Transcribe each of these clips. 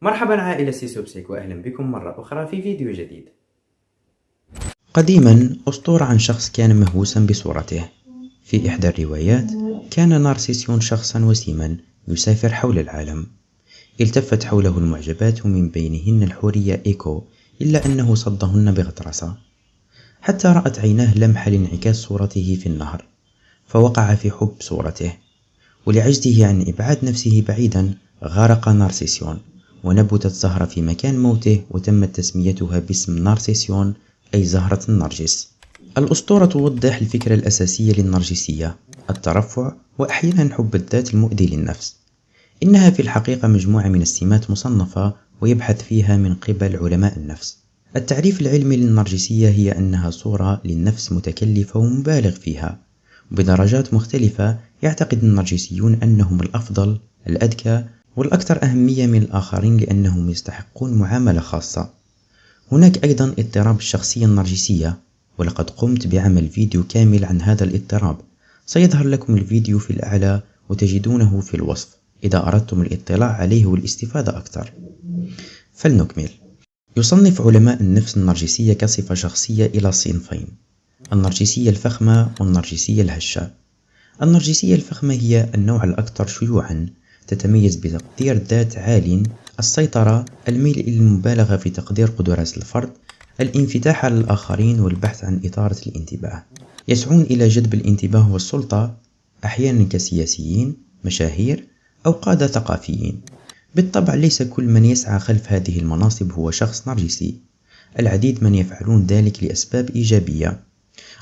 مرحبا عائلة سيسوبسيك، وأهلا بكم مرة أخرى في فيديو جديد. قديما أسطورة عن شخص كان مهووسا بصورته. في إحدى الروايات كان نارسيسيون شخصا وسيما يسافر حول العالم. التفت حوله المعجبات ومن بينهن الحورية إيكو، إلا أنه صدهن بغطرسة، حتى رأت عيناه لمح لانعكاس صورته في النهر، فوقع في حب صورته. ولعجزه عن إبعاد نفسه بعيدا غرق نارسيسيون، ونبتت زهرة في مكان موته وتمت تسميتها باسم نارسيسيون، أي زهرة النرجس. الأسطورة توضح الفكرة الأساسية للنرجسية: الترفع وأحيانا حب الذات المؤذي للنفس. إنها في الحقيقة مجموعة من السمات مصنفة ويبحث فيها من قبل علماء النفس. التعريف العلمي للنرجسية هي أنها صورة للنفس متكلفة ومبالغ فيها، وبدرجات مختلفة. يعتقد النرجسيون أنهم الأفضل، الأذكى، والأكثر أهمية من الآخرين لأنهم يستحقون معاملة خاصة. هناك أيضا اضطراب الشخصية النرجسية، ولقد قمت بعمل فيديو كامل عن هذا الاضطراب، سيظهر لكم الفيديو في الأعلى وتجدونه في الوصف إذا أردتم الاطلاع عليه والاستفادة أكثر. فلنكمل. يصنف علماء النفس النرجسية كصفة شخصية إلى صنفين: النرجسية الفخمة والنرجسية الهشة. النرجسية الفخمة هي النوع الأكثر شيوعا، تتميز بتقدير الذات عال، السيطرة، الميل إلى المبالغة في تقدير قدرات الفرد، الانفتاح على الآخرين والبحث عن إثارة الانتباه. يسعون إلى جذب الانتباه والسلطة، أحيانا كسياسيين، مشاهير، أو قادة ثقافيين. بالطبع ليس كل من يسعى خلف هذه المناصب هو شخص نرجسي، العديد من يفعلون ذلك لأسباب إيجابية: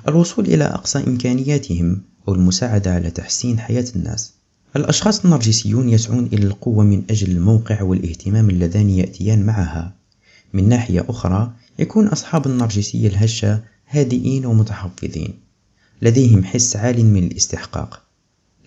الوصول إلى أقصى إمكانياتهم أو المساعدة على تحسين حياة الناس. الأشخاص النرجسيون يسعون إلى القوة من أجل الموقع والاهتمام اللذان يأتيان معها. من ناحية أخرى يكون أصحاب النرجسية الهشة هادئين ومتحفظين، لديهم حس عال من الاستحقاق،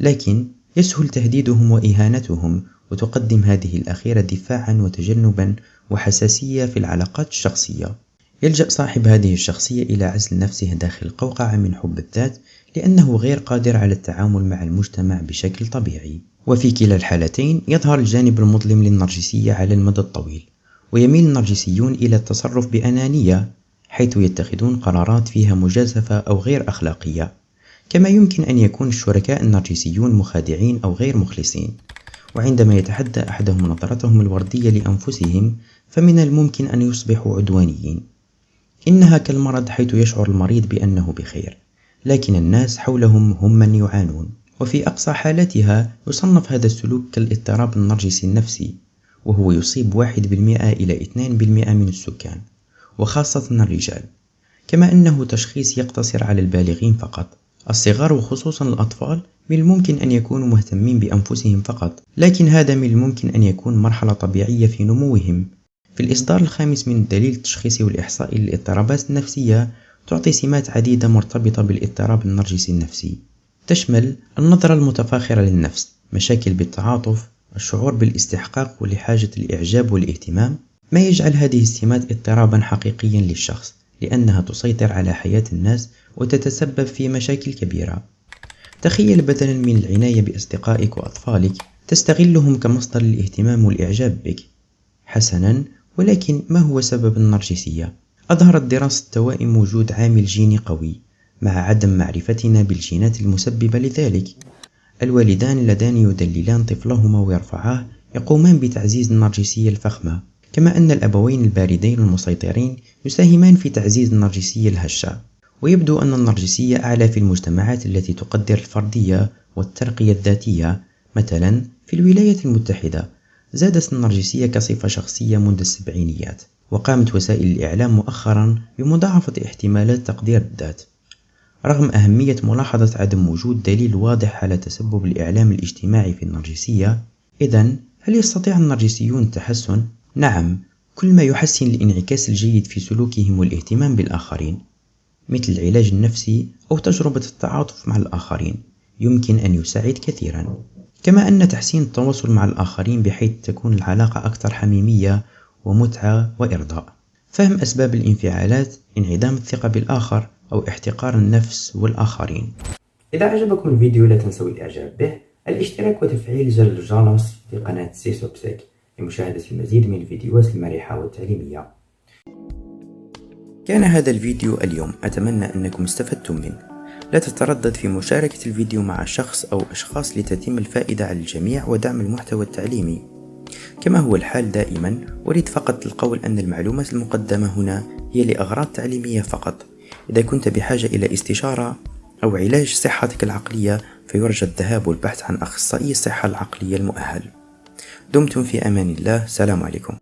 لكن يسهل تهديدهم وإهانتهم، وتقدم هذه الأخيرة دفاعا وتجنبا وحساسية في العلاقات الشخصية. يلجأ صاحب هذه الشخصية إلى عزل نفسه داخل قوقعة من حب الذات، لأنه غير قادر على التعامل مع المجتمع بشكل طبيعي. وفي كلا الحالتين يظهر الجانب المظلم للنرجسية على المدى الطويل، ويميل النرجسيون إلى التصرف بأنانية، حيث يتخذون قرارات فيها مجازفة أو غير أخلاقية. كما يمكن أن يكون الشركاء النرجسيون مخادعين أو غير مخلصين، وعندما يتحدى أحدهم نظرتهم الوردية لأنفسهم فمن الممكن أن يصبحوا عدوانيين. إنها كالمرض، حيث يشعر المريض بأنه بخير، لكن الناس حولهم هم من يعانون. وفي أقصى حالتها يصنف هذا السلوك كالاضطراب النرجسي النفسي، وهو يصيب 1% إلى 2% من السكان، وخاصة الرجال. كما أنه تشخيص يقتصر على البالغين فقط. الصغار وخصوصا الأطفال من الممكن أن يكونوا مهتمين بأنفسهم فقط، لكن هذا من الممكن أن يكون مرحلة طبيعية في نموهم. في الإصدار الخامس من الدليل التشخيصي والإحصائي للاضطرابات النفسية تعطي سمات عديدة مرتبطة بالاضطراب النرجسي النفسي، تشمل النظرة المتفاخرة للنفس، مشاكل بالتعاطف، الشعور بالاستحقاق ولحاجة الإعجاب والاهتمام، ما يجعل هذه السمات اضطرابا حقيقيا للشخص، لأنها تسيطر على حياة الناس وتتسبب في مشاكل كبيرة. تخيل بدلا من العناية بأصدقائك وأطفالك تستغلهم كمصدر للاهتمام والإعجاب بك. حسنا، ولكن ما هو سبب النرجسية؟ أظهرت دراسة التوائم وجود عامل جيني قوي، مع عدم معرفتنا بالجينات المسببة لذلك. الوالدان اللذان يدللان طفلهما ويرفعاه يقومان بتعزيز النرجسية الفخمة، كما أن الأبوين الباردين المسيطرين يساهمان في تعزيز النرجسية الهشة. ويبدو أن النرجسية أعلى في المجتمعات التي تقدر الفردية والترقية الذاتية. مثلا في الولايات المتحدة زادت النرجسية كصفة شخصية منذ السبعينيات، وقامت وسائل الإعلام مؤخرا بمضاعفة احتمالات تقدير الذات، رغم أهمية ملاحظة عدم وجود دليل واضح على تسبب الإعلام الاجتماعي في النرجسية. إذن هل يستطيع النرجسيون التحسن؟ نعم، كل ما يحسن الانعكاس الجيد في سلوكهم والاهتمام بالآخرين، مثل العلاج النفسي أو تجربة التعاطف مع الآخرين، يمكن أن يساعد كثيرا. كما أن تحسين التواصل مع الآخرين بحيث تكون العلاقة أكثر حميمية ومتعة وإرضاء. فهم أسباب الانفعالات، انعدام الثقة بالآخر أو احتقار النفس والآخرين. إذا أعجبكم الفيديو لا تنسوا الإعجاب به، الاشتراك وتفعيل زر الجرس في قناة سيسوبسيك لمشاهدة المزيد من الفيديوهات المرحة والتعليمية. كان هذا الفيديو اليوم، أتمنى أنكم استفدتم منه. لا تتردد في مشاركة الفيديو مع شخص أو أشخاص لتتم الفائدة على الجميع ودعم المحتوى التعليمي. كما هو الحال دائما، أريد فقط القول أن المعلومات المقدمة هنا هي لأغراض تعليمية فقط. إذا كنت بحاجة إلى استشارة أو علاج صحتك العقلية فيرجى الذهاب والبحث عن أخصائي الصحة العقلية المؤهل. دمتم في أمان الله. سلام عليكم.